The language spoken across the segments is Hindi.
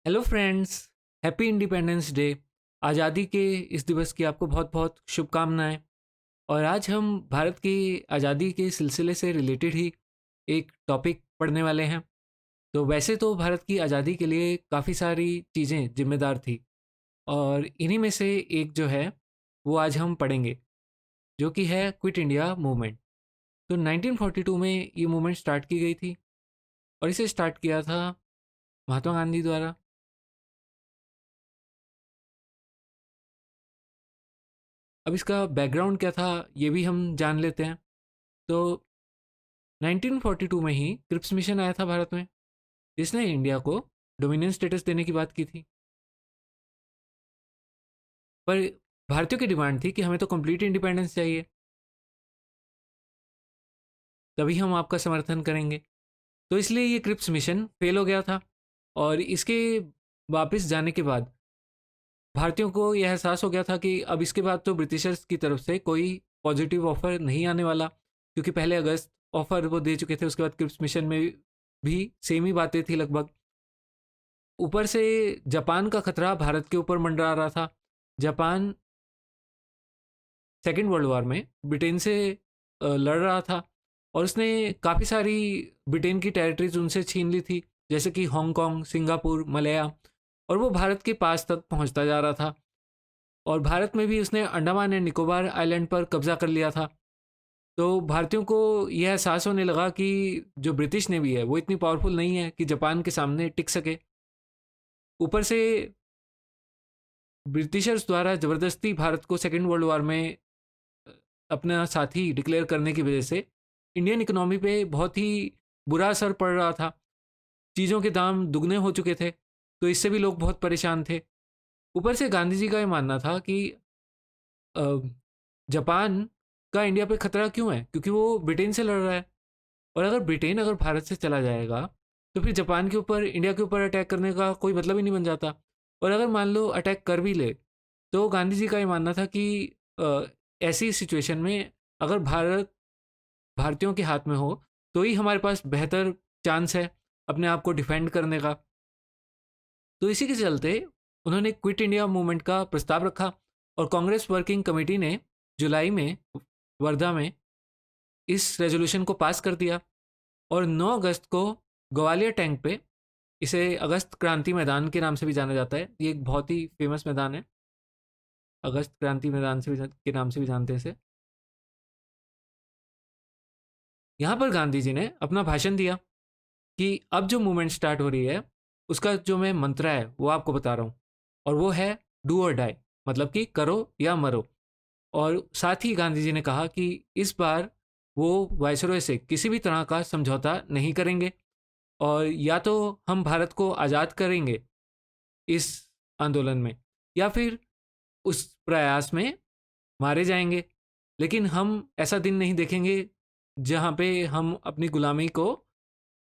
Hello friends, happy independence day. आज़ादी के इस दिवस की आपको बहुत बहुत शुभकामनाएं। और आज हम भारत की आज़ादी के सिलसिले से रिलेटेड ही एक टॉपिक पढ़ने वाले हैं। तो वैसे तो भारत की आज़ादी के लिए काफ़ी सारी चीज़ें जिम्मेदार थी, और इन्हीं में से एक जो है वो आज हम पढ़ेंगे, जो कि है क्विट इंडिया मूवमेंट। तो 1942 में ये मूवमेंट स्टार्ट की गई थी, और इसे स्टार्ट किया था महात्मा गांधी द्वारा। अब इसका बैकग्राउंड क्या था ये भी हम जान लेते हैं। तो 1942 में ही क्रिप्स मिशन आया था भारत में, जिसने इंडिया को डोमिनियन स्टेटस देने की बात की थी। पर भारतीयों की डिमांड थी कि हमें तो कंप्लीट इंडिपेंडेंस चाहिए, तभी हम आपका समर्थन करेंगे। तो इसलिए ये क्रिप्स मिशन फेल हो गया था, और इसके वापस जाने के बाद भारतीयों को यह एहसास हो गया था कि अब इसके बाद तो ब्रिटिशर्स की तरफ से कोई पॉजिटिव ऑफर नहीं आने वाला, क्योंकि पहले अगस्त ऑफर वो दे चुके थे। उसके बाद क्रिप्स मिशन में भी सेम ही बातें थी लगभग। ऊपर से जापान का खतरा भारत के ऊपर मंडरा रहा था। जापान सेकेंड वर्ल्ड वॉर में ब्रिटेन से लड़ रहा था, और उसने काफ़ी सारी ब्रिटेन की टेरिटरीज उनसे छीन ली थी, जैसे कि हांगकांग, सिंगापुर, मलया। और वो भारत के पास तक पहुंचता जा रहा था। और भारत में भी उसने अंडमान एंड निकोबार आइलैंड पर कब्जा कर लिया था। तो भारतीयों को यह एहसास होने लगा कि जो ब्रिटिश नेवी है वो इतनी पावरफुल नहीं है कि जापान के सामने टिक सके। ऊपर से ब्रिटिशर्स द्वारा ज़बरदस्ती भारत को सेकेंड वर्ल्ड वॉर में अपना साथी डिक्लेयर करने की वजह से इंडियन इकोनॉमी पे बहुत ही बुरा असर पड़ रहा था। चीज़ों के दाम दुगने हो चुके थे, तो इससे भी लोग बहुत परेशान थे। ऊपर से गांधी जी का ये मानना था कि अ, जापान का इंडिया पे खतरा क्यों है, क्योंकि वो ब्रिटेन से लड़ रहा है। और अगर ब्रिटेन अगर भारत से चला जाएगा, तो फिर जापान के ऊपर, इंडिया के ऊपर अटैक करने का कोई मतलब ही नहीं बन जाता। और अगर मान लो अटैक कर भी ले, तो गांधी जी का ये मानना था कि ऐसी सिचुएशन में अगर भारत भारतीयों के हाथ में हो, तो ही हमारे पास बेहतर चांस है अपने आप को डिफेंड करने का। तो इसी के चलते उन्होंने क्विट इंडिया मूवमेंट का प्रस्ताव रखा, और कांग्रेस वर्किंग कमेटी ने जुलाई में वर्धा में इस रेजोल्यूशन को पास कर दिया। और 9 अगस्त को ग्वालियर टैंक पे, इसे अगस्त क्रांति मैदान के नाम से भी जाना जाता है, ये एक बहुत ही फेमस मैदान है, अगस्त क्रांति मैदान से भी के नाम से भी जानते हैं इसे। यहाँ पर गांधी जी ने अपना भाषण दिया कि अब जो मूवमेंट स्टार्ट हो रही है, उसका जो मैं मंत्र है वो आपको बता रहा हूँ, और वो है डू और डाई, मतलब कि करो या मरो। और साथ ही गांधी जी ने कहा कि इस बार वो वायसरॉय से किसी भी तरह का समझौता नहीं करेंगे, और या तो हम भारत को आज़ाद करेंगे इस आंदोलन में, या फिर उस प्रयास में मारे जाएंगे। लेकिन हम ऐसा दिन नहीं देखेंगे जहाँ पे हम अपनी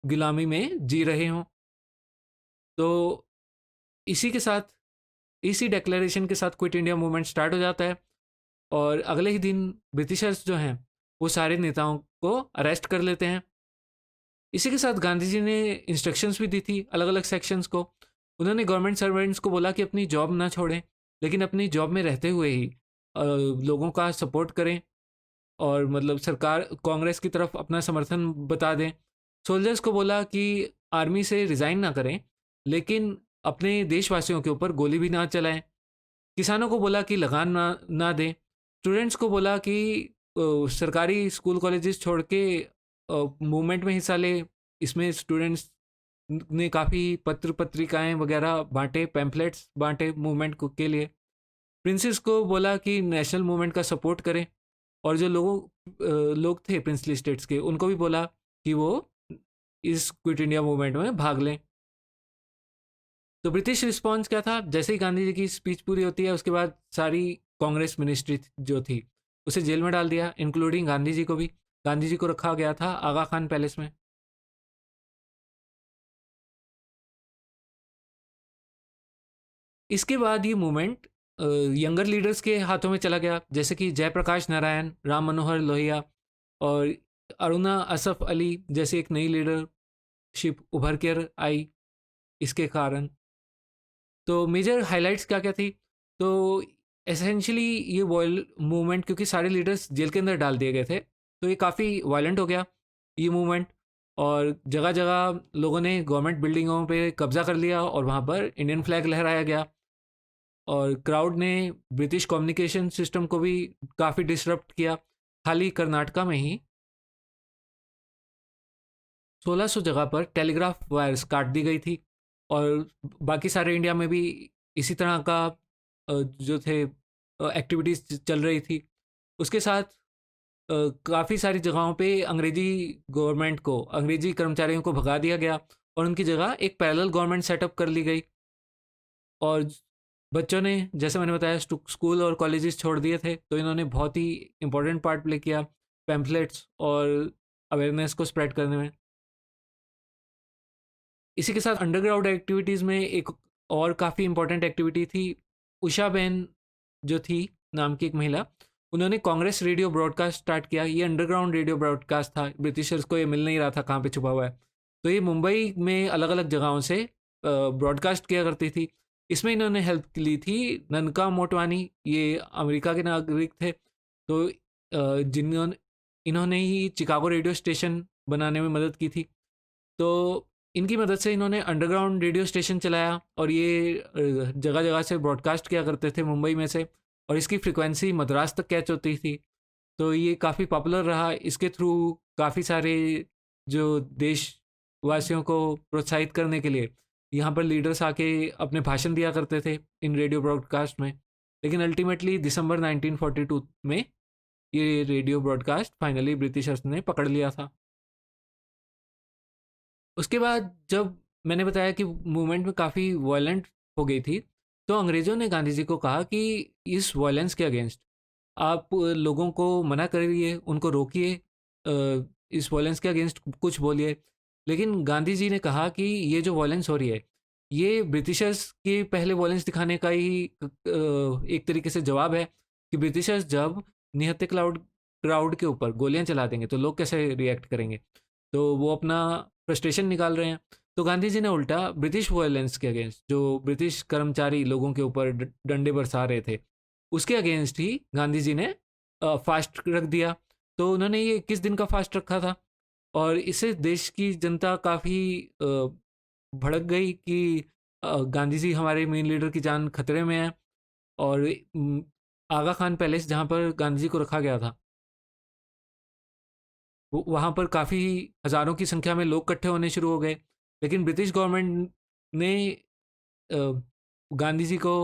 गुलामी में जी रहे हों। तो इसी के साथ, इसी डेक्लेरेशन के साथ क्विट इंडिया मूवमेंट स्टार्ट हो जाता है। और अगले ही दिन ब्रिटिशर्स जो हैं वो सारे नेताओं को अरेस्ट कर लेते हैं। इसी के साथ गांधी जी ने इंस्ट्रक्शंस भी दी थी अलग अलग सेक्शंस को। उन्होंने गवर्नमेंट सर्वेंट्स को बोला कि अपनी जॉब ना छोड़ें, लेकिन अपनी जॉब में रहते हुए ही लोगों का सपोर्ट करें, और मतलब सरकार कांग्रेस की तरफ अपना समर्थन बता दें। सोल्जर्स को बोला कि आर्मी से रिज़ाइन ना करें, लेकिन अपने देशवासियों के ऊपर गोली भी ना चलाएं। किसानों को बोला कि लगान ना दें। स्टूडेंट्स को बोला कि सरकारी स्कूल कॉलेजेस छोड़ के मूवमेंट में हिस्सा ले। इसमें स्टूडेंट्स ने काफ़ी पत्र पत्रिकाएं वगैरह बांटे, पैम्पलेट्स बांटे मूवमेंट को के लिए। प्रिंसेस को बोला कि नेशनल मूवमेंट का सपोर्ट करें, और जो लोग थे प्रिंसली स्टेट्स के, उनको भी बोला कि वो इस क्विट इंडिया मूवमेंट में भाग लें। तो ब्रिटिश रिस्पॉन्स क्या था? जैसे ही गांधी जी की स्पीच पूरी होती है, उसके बाद सारी कांग्रेस मिनिस्ट्री जो थी उसे जेल में डाल दिया, इंक्लूडिंग गांधी जी को भी। गांधी जी को रखा गया था आगा खान पैलेस में। इसके बाद ये मूवमेंट यंगर लीडर्स के हाथों में चला गया, जैसे कि जयप्रकाश नारायण, राम मनोहर लोहिया, और अरुणा असफ अली जैसे एक नई लीडरशिप उभर कर आई इसके कारण। तो मेजर हाइलाइट्स क्या क्या थी? तो एसेंशियली ये वॉयल मूवमेंट, क्योंकि सारे लीडर्स जेल के अंदर डाल दिए गए थे, तो ये काफ़ी वायलेंट हो गया ये मूवमेंट। और जगह जगह लोगों ने गवर्नमेंट बिल्डिंगों पे कब्जा कर लिया और वहाँ पर इंडियन फ्लैग लहराया गया। और क्राउड ने ब्रिटिश कम्युनिकेशन सिस्टम को भी काफ़ी डिसरप्ट किया। खाली कर्नाटका में ही 1600 जगह पर टेलीग्राफ वायर्स काट दी गई थी। और बाकी सारे इंडिया में भी इसी तरह का जो थे एक्टिविटीज़ चल रही थी। उसके साथ काफ़ी सारी जगहों पे अंग्रेजी गवर्नमेंट को, अंग्रेजी कर्मचारियों को भगा दिया गया और उनकी जगह एक पैरेलल गवर्नमेंट सेटअप कर ली गई। और बच्चों ने, जैसे मैंने बताया, स्कूल और कॉलेजेस छोड़ दिए थे, तो इन्होंने बहुत ही इंपॉर्टेंट पार्ट प्ले किया पैम्फलेट्स और अवेयरनेस को स्प्रेड करने में। इसी के साथ अंडरग्राउंड एक्टिविटीज़ में एक और काफ़ी इंपॉर्टेंट एक्टिविटी थी। उषा बेन जो थी, नाम की एक महिला, उन्होंने कांग्रेस रेडियो ब्रॉडकास्ट स्टार्ट किया। ये अंडरग्राउंड रेडियो ब्रॉडकास्ट था, ब्रिटिशर्स को ये मिल नहीं रहा था कहाँ पे छुपा हुआ है। तो ये मुंबई में अलग अलग जगहों से ब्रॉडकास्ट किया करती थी। इसमें इन्होंने हेल्प ली थी ननका मोटवानी, ये अमेरिका के नागरिक थे। तो जिन्होंने इन्होंने ही चिकागो रेडियो स्टेशन बनाने में मदद की थी। तो इनकी मदद से इन्होंने अंडरग्राउंड रेडियो स्टेशन चलाया और ये जगह जगह से ब्रॉडकास्ट किया करते थे मुंबई में से। और इसकी फ्रिक्वेंसी मद्रास तक कैच होती थी। तो ये काफ़ी पॉपुलर रहा। इसके थ्रू काफ़ी सारे जो देशवासियों को प्रोत्साहित करने के लिए यहाँ पर लीडर्स आके अपने भाषण दिया करते थे इन रेडियो ब्रॉडकास्ट में। लेकिन अल्टीमेटली दिसंबर 1942 में ये रेडियो ब्रॉडकास्ट फाइनली ब्रिटिशर्स ने पकड़ लिया था। उसके बाद जब मैंने बताया कि मूवमेंट में काफ़ी वायलेंट हो गई थी, तो अंग्रेज़ों ने गांधी जी को कहा कि इस वायलेंस के अगेंस्ट आप लोगों को मना करिए, उनको रोकिए, इस वायलेंस के अगेंस्ट कुछ बोलिए। लेकिन गांधी जी ने कहा कि ये जो वायलेंस हो रही है, ये ब्रिटिशर्स के पहले वायलेंस दिखाने का ही एक तरीके से जवाब है कि ब्रिटिशर्स जब निहत्थे क्राउड के ऊपर गोलियां चला देंगे तो लोग कैसे रिएक्ट करेंगे। तो वो अपना फ्रस्ट्रेशन निकाल रहे हैं। तो गांधी जी ने उल्टा ब्रिटिश वायलेंस के अगेंस्ट, जो ब्रिटिश कर्मचारी लोगों के ऊपर डंडे बरसा रहे थे, उसके अगेंस्ट ही गांधी जी ने फास्ट रख दिया। तो उन्होंने ये 21 दिन का फास्ट रखा था। और इससे देश की जनता काफ़ी भड़क गई कि गांधी जी हमारे मेन लीडर की जान खतरे में है। और आगा खान पैलेस जहाँ पर गांधी जी को रखा गया था, वहाँ पर काफ़ी हज़ारों की संख्या में लोग इकट्ठे होने शुरू हो गए। लेकिन ब्रिटिश गवर्नमेंट ने अ, गांधी जी को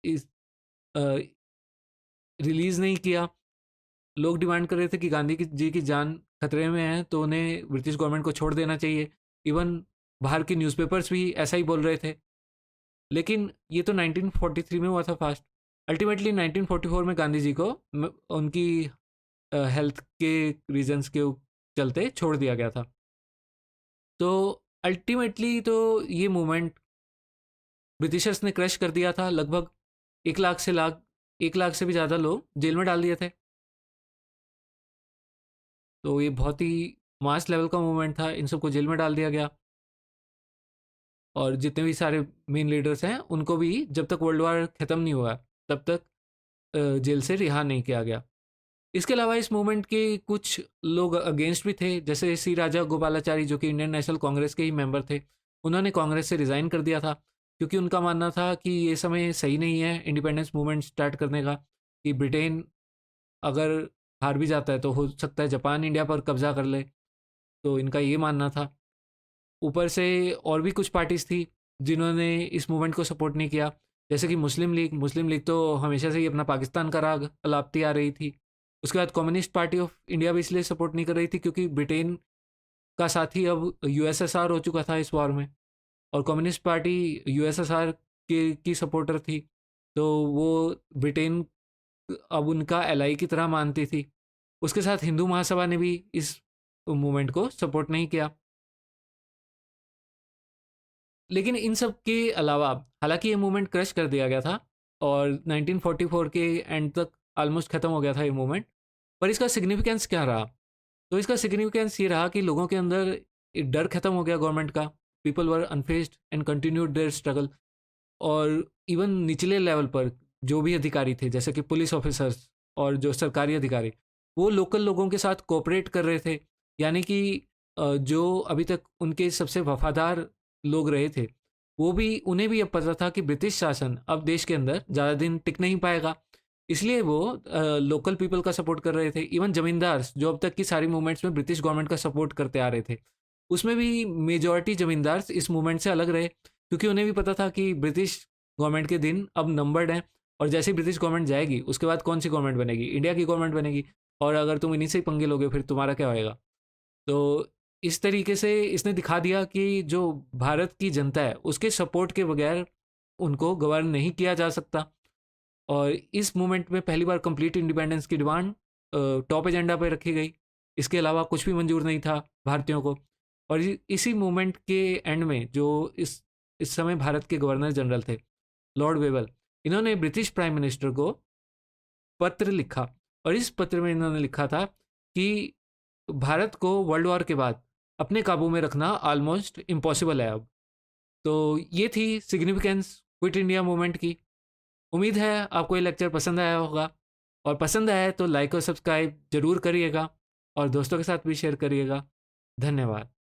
इस रिलीज़ नहीं किया। लोग डिमांड कर रहे थे कि जी की जान खतरे में है, तो उन्हें ब्रिटिश गवर्नमेंट को छोड़ देना चाहिए। इवन बाहर के न्यूज़पेपर्स भी ऐसा ही बोल रहे थे। लेकिन ये तो 1943 में हुआ था फास्ट। अल्टीमेटली 1944 में गांधी जी को उनकी हेल्थ के रीजंस के चलते छोड़ दिया गया था। तो अल्टीमेटली तो ये मूवमेंट ब्रिटिशर्स ने क्रश कर दिया था। लगभग 1 लाख से भी ज़्यादा लोग जेल में डाल दिए थे। तो ये बहुत ही मास लेवल का मूवमेंट था, इन सबको जेल में डाल दिया गया। और जितने भी सारे मेन लीडर्स हैं उनको भी जब तक वर्ल्ड वार ख़त्म नहीं हुआ तब तक जेल से रिहा नहीं किया गया। इसके अलावा इस मूवमेंट के कुछ लोग अगेंस्ट भी थे, जैसे सी राजा गोपालाचारी, जो कि इंडियन नेशनल कांग्रेस के ही मेंबर थे। उन्होंने कांग्रेस से रिज़ाइन कर दिया था क्योंकि उनका मानना था कि ये समय सही नहीं है इंडिपेंडेंस मूवमेंट स्टार्ट करने का। कि ब्रिटेन अगर हार भी जाता है तो हो सकता है जापान इंडिया पर कब्जा कर ले। तो इनका ये मानना था। ऊपर से और भी कुछ पार्टीज थी जिन्होंने इस मूवमेंट को सपोर्ट नहीं किया, जैसे कि मुस्लिम लीग तो हमेशा से ही अपना पाकिस्तान का राग अलापती आ रही थी। उसके बाद कम्युनिस्ट पार्टी ऑफ इंडिया भी इसलिए सपोर्ट नहीं कर रही थी क्योंकि ब्रिटेन का साथी अब यूएसएसआर हो चुका था इस वॉर में। और कम्युनिस्ट पार्टी यूएसएसआर के की सपोर्टर थी, तो वो ब्रिटेन अब उनका एलाई की तरह मानती थी। उसके साथ हिंदू महासभा ने भी इस मूवमेंट को सपोर्ट नहीं किया। लेकिन इन सब के अलावा, हालांकि ये मूवमेंट क्रश कर दिया गया था और 1944 के एंड तक ऑलमोस्ट ख़त्म हो गया था ये मूवमेंट, पर इसका सिग्निफिकेंस क्या रहा? तो इसका सिग्निफिकेंस ये रहा कि लोगों के अंदर एक डर खत्म हो गया गवर्नमेंट का। People were अनफेस्ड and continued their struggle. और इवन निचले लेवल पर जो भी अधिकारी थे, जैसे कि पुलिस ऑफिसर्स और जो सरकारी अधिकारी, वो लोकल लोगों के साथ कोऑपरेट कर रहे थे। यानी कि जो अभी तक उनके सबसे वफादार लोग रहे थे, वो भी, उन्हें भी अब पता था कि ब्रिटिश शासन अब देश के अंदर ज़्यादा दिन टिक नहीं पाएगा। इसलिए वो लोकल पीपल का सपोर्ट कर रहे थे। इवन जमींदार जो अब तक की सारी मूवमेंट्स में ब्रिटिश गवर्नमेंट का सपोर्ट करते आ रहे थे, उसमें भी मेजॉरिटी जमींदार इस मूवमेंट से अलग रहे, क्योंकि उन्हें भी पता था कि ब्रिटिश गवर्नमेंट के दिन अब नंबर्ड हैं, और जैसे ही ब्रिटिश गवर्नमेंट जाएगी उसके बाद कौन सी गवर्नमेंट बनेगी? इंडिया की गवर्नमेंट बनेगी। और अगर तुम इन्हीं से ही पंगे लोगे फिर तुम्हारा क्या होएगा? तो इस तरीके से इसने दिखा दिया कि जो भारत की जनता है उसके सपोर्ट के बगैर उनको गवर्न नहीं किया जा सकता। और इस मूवमेंट में पहली बार कंप्लीट इंडिपेंडेंस की डिमांड टॉप एजेंडा पर रखी गई। इसके अलावा कुछ भी मंजूर नहीं था भारतीयों को। और इसी मूवमेंट के एंड में जो इस समय भारत के गवर्नर जनरल थे, लॉर्ड वेवल, इन्होंने ब्रिटिश प्राइम मिनिस्टर को पत्र लिखा। और इस पत्र में इन्होंने लिखा था कि भारत को वर्ल्ड वॉर के बाद अपने काबू में रखना ऑलमोस्ट इम्पॉसिबल है अब। तो ये थी सिग्निफिकेंस क्विट इंडिया मूवमेंट की। उम्मीद है आपको ये लेक्चर पसंद आया होगा, और पसंद आया तो लाइक और सब्सक्राइब जरूर करिएगा और दोस्तों के साथ भी शेयर करिएगा। धन्यवाद।